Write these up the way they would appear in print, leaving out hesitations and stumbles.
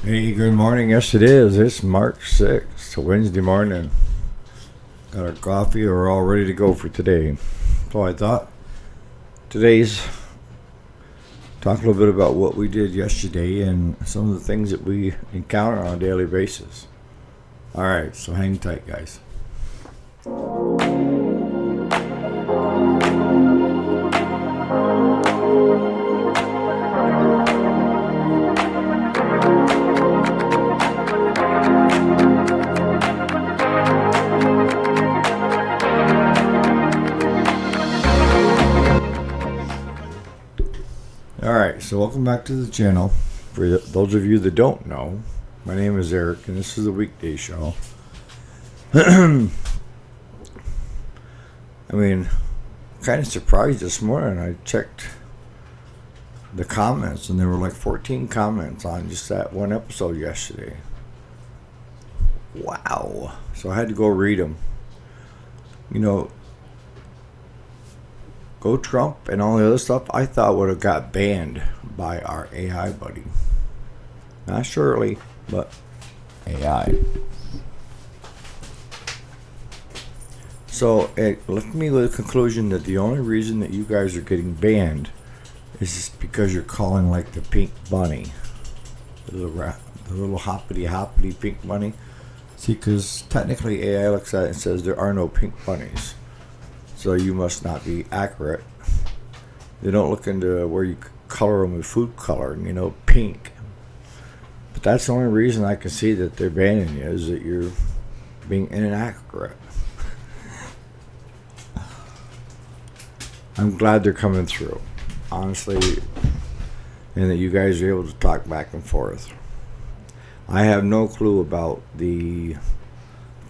Hey, good morning. Yes, it is. It's March 6th, Wednesday morning. Got our coffee. We're all ready to go for today. So I thought today's talk a little bit about what we did yesterday and some of the things that we encounter on a daily basis. All right, so hang tight, guys. All right, so welcome back to the channel. For those of you that don't know, my name is Eric, and this is the weekday show. I mean, kind of surprised this morning. I checked the comments, and there were like 14 comments on just that one episode yesterday. Wow. So I had to go read them. You know, Go Trump and all the other stuff, I thought would have got banned by our AI buddy. Not Shirley, but AI. So it left me with a conclusion that the only reason that you guys are getting banned is just because you're calling like the pink bunny. The little hoppity pink bunny. See, because technically AI looks at it and says there are no pink bunnies. So you must not be accurate. They don't look into where you color them with food coloring, pink. But that's the only reason I can see that they're banning you, is that you're being inaccurate. I'm glad they're coming through, honestly, and that you guys are able to talk back and forth. I have no clue about the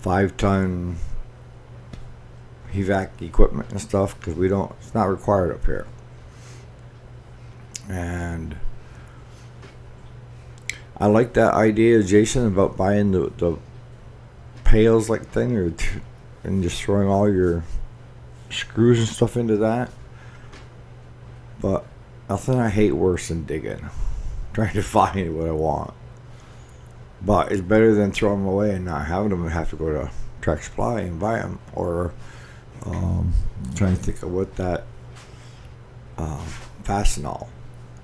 5-ton HVAC equipment and stuff, because it's not required up here. And I like that idea, Jason, about buying the pails like thing, and just throwing all your screws and stuff into that. But nothing I hate worse than digging, trying to find what I want. But it's better than throwing them away and not having them and have to go to Track Supply and buy them, or trying to think of what that Fastenal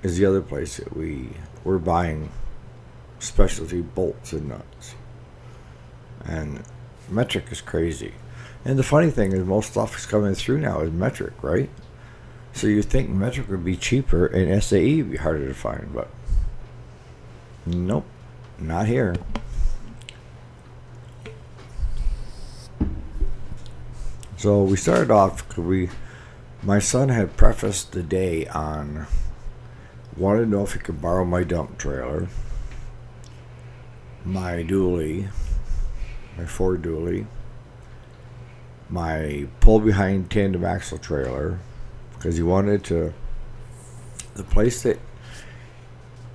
is the other place that we're buying specialty bolts and nuts. And metric is crazy. And the funny thing is, most stuff is coming through now is metric, right? So you think metric would be cheaper and SAE would be harder to find, but nope, not here. So we started off because my son had prefaced the day on wanted to know if he could borrow my dump trailer, my dually, my Ford dually, my pull behind tandem axle trailer, because he wanted the place that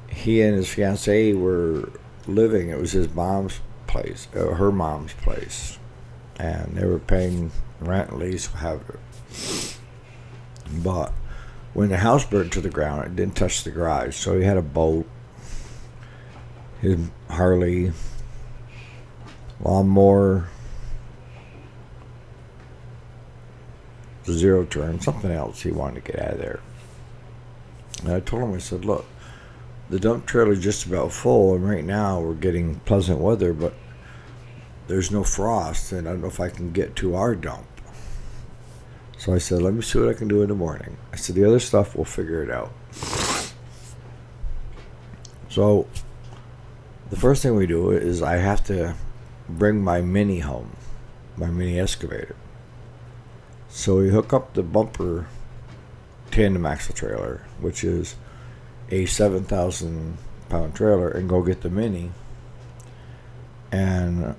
he and his fiancée were living, it was his mom's place, her mom's place, and they were paying rent, lease, whatever. But when the house burned to the ground, it didn't touch the garage, so he had a boat, his Harley, lawnmower, zero turn, something else he wanted to get out of there. And I told him, I said, look, the dump trailer is just about full, and right now we're getting pleasant weather, but there's no frost, and I don't know if I can get to our dump. So I said, let me see what I can do in the morning. I said, the other stuff, we'll figure it out. So the first thing we do is I have to bring my mini home, my mini excavator. So we hook up the bumper tandem axle trailer, which is a 7,000 pound trailer, and go get the mini. And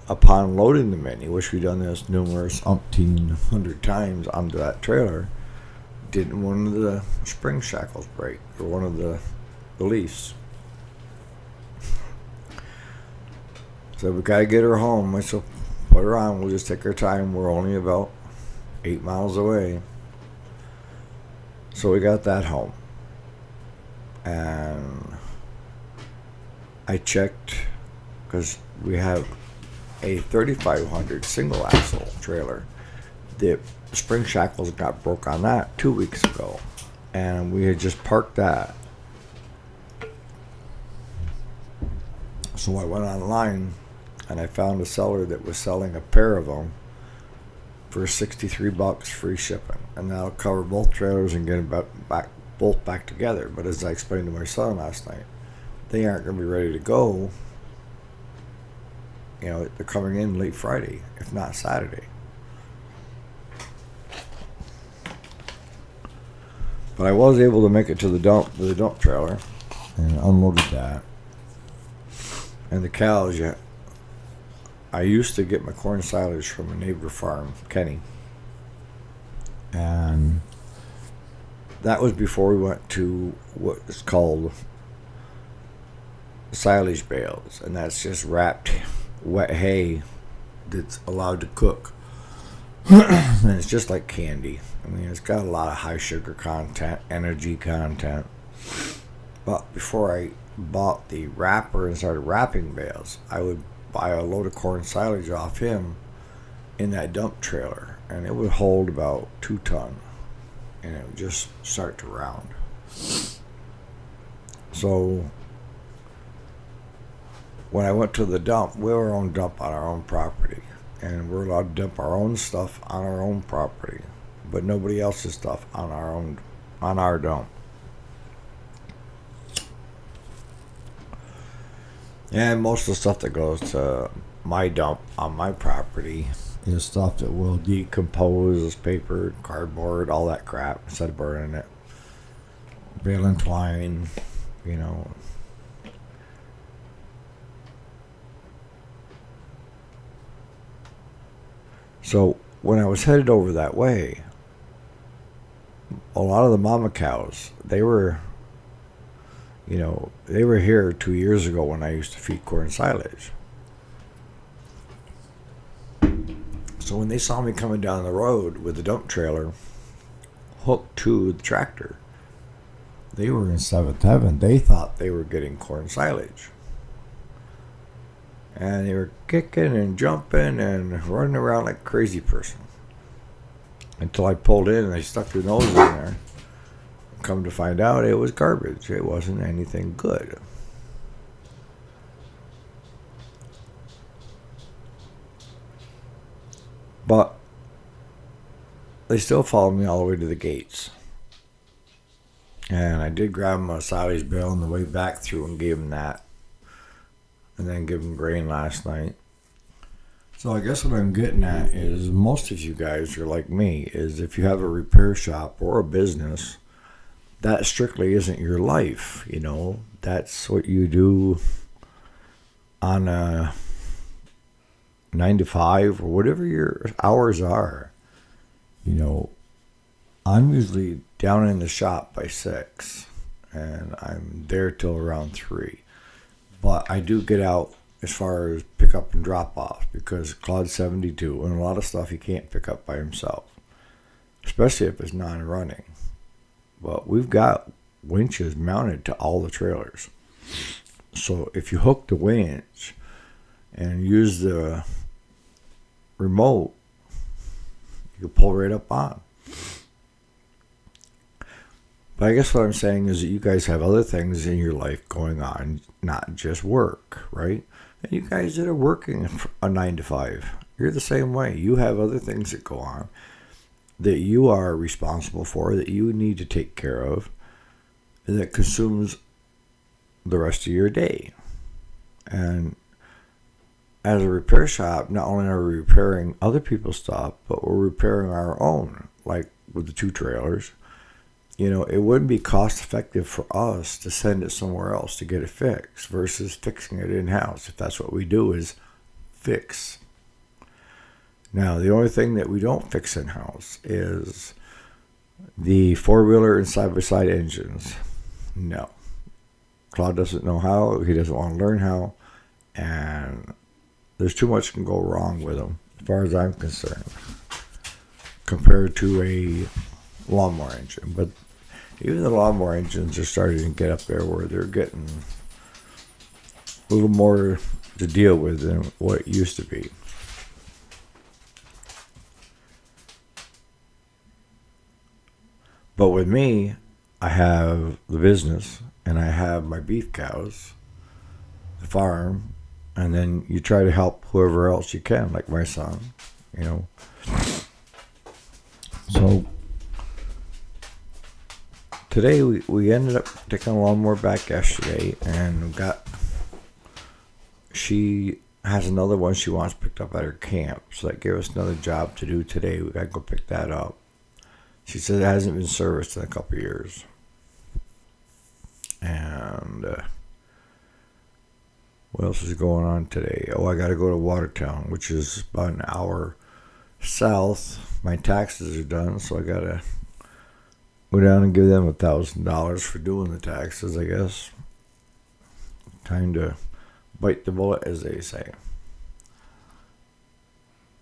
upon loading the mini, which we've done this numerous umpteen hundred times onto that trailer, didn't one of the spring shackles break, or one of the leaves. So we gotta get her home. I said, put her on, we'll just take our time, we're only about 8 miles away. So we got that home. And I checked because we have a 3500 single axle trailer. The spring shackles got broke on that 2 weeks ago, and we had just parked that. So I went online and I found a seller that was selling a pair of them for $63 free shipping, and that'll cover both trailers and get them both back together. But as I explained to my son last night, they aren't going to be ready to go. You know, they're coming in late Friday, if not Saturday. But I was able to make it to the dump trailer, and unloaded that. And the cows, yeah. I used to get my corn silage from a neighbor farm, Kenny. And that was before we went to what is called silage bales. And that's just wrapped wet hay that's allowed to cook. And it's just like candy. I mean, it's got a lot of high sugar content, energy content. But before I bought the wrapper and started wrapping bales, I would buy a load of corn silage off him in that dump trailer, and it would hold about 2 ton, and it would just start to round. So when I went to the dump, we were on dump on our own property, and we're allowed to dump our own stuff on our own property, but nobody else's stuff on our dump. And most of the stuff that goes to my dump on my property is stuff that will decompose, paper, cardboard, all that crap, instead of burning it. Bale and twine, you know. So when I was headed over that way, a lot of the mama cows, they were here 2 years ago when I used to feed corn silage. So when they saw me coming down the road with the dump trailer hooked to the tractor, they were in seventh heaven. They thought they were getting corn silage. And they were kicking and jumping and running around like a crazy person. Until I pulled in and they stuck their nose in there. Come to find out, it was garbage. It wasn't anything good. But they still followed me all the way to the gates. And I did grab them a silage bale on the way back through and gave them that. And then give them grain last night. So I guess what I'm getting at is most of you guys are like me, is if you have a repair shop or a business, that strictly isn't your life, you know. That's what you do on a 9 to 5 or whatever your hours are. You know, I'm usually down in the shop by 6 and I'm there till around 3. But I do get out as far as pick up and drop off because Claude's 72 and a lot of stuff he can't pick up by himself, especially if it's non-running. But we've got winches mounted to all the trailers. So if you hook the winch and use the remote, you can pull right up on. But I guess what I'm saying is that you guys have other things in your life going on, not just work, right? And you guys that are working a 9 to 5, you're the same way. You have other things that go on that you are responsible for, that you need to take care of, and that consumes the rest of your day. And as a repair shop, not only are we repairing other people's stuff, but we're repairing our own, like with the 2 trailers. You know, it wouldn't be cost effective for us to send it somewhere else to get it fixed versus fixing it in-house, if that's what we do is fix. Now, the only thing that we don't fix in-house is the 4-wheeler and side-by-side engines. No. Claude doesn't know how. He doesn't want to learn how. And there's too much can go wrong with them, as far as I'm concerned, compared to a lawnmower engine. But even the lawnmower engines are starting to get up there where they're getting a little more to deal with than what it used to be. But with me, I have the business and I have my beef cows, the farm, and then you try to help whoever else you can, like my son, you know. So today we ended up taking a lawnmower back yesterday, and she has another one she wants picked up at her camp, so that gave us another job to do today. We gotta go pick that up. She said it hasn't been serviced in a couple of years. And what else is going on today? Oh, I got to go to Watertown, which is about an hour south. My taxes are done, so I got to go down and give them $1,000 for doing the taxes, I guess. Time to bite the bullet, as they say.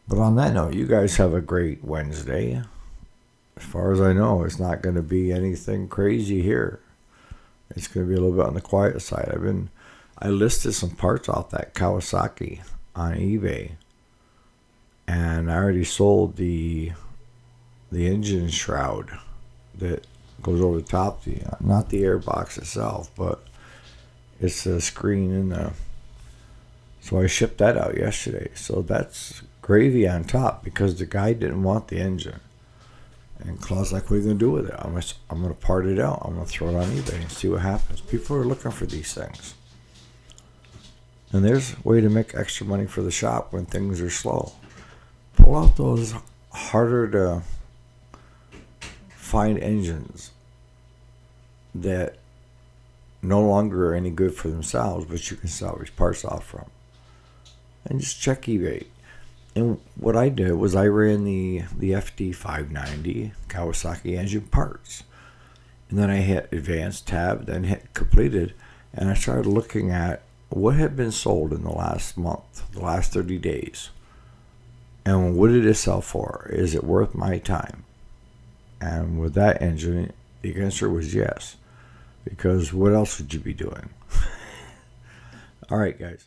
But on that note, you guys have a great Wednesday. As far as I know, it's not going to be anything crazy here. It's going to be a little bit on the quiet side. I listed some parts off that Kawasaki on eBay, and I already sold the engine shroud that goes over the top, not the air box itself, but it's a screen in there. So I shipped that out yesterday. So that's gravy on top because the guy didn't want the engine. And Claude's like, what are you going to do with it? I'm going to part it out. I'm going to throw it on eBay and see what happens. People are looking for these things. And there's a way to make extra money for the shop when things are slow. Pull out those harder to find engines that no longer are any good for themselves, but you can salvage parts off from. And just check eBay. And what I did was I ran the FD 590 Kawasaki engine parts. And then I hit advanced tab, then hit completed, and I started looking at what had been sold in the last month, the last 30 days. And what did it sell for? Is it worth my time? And with that engine, the answer was yes. Because what else would you be doing? All right, guys.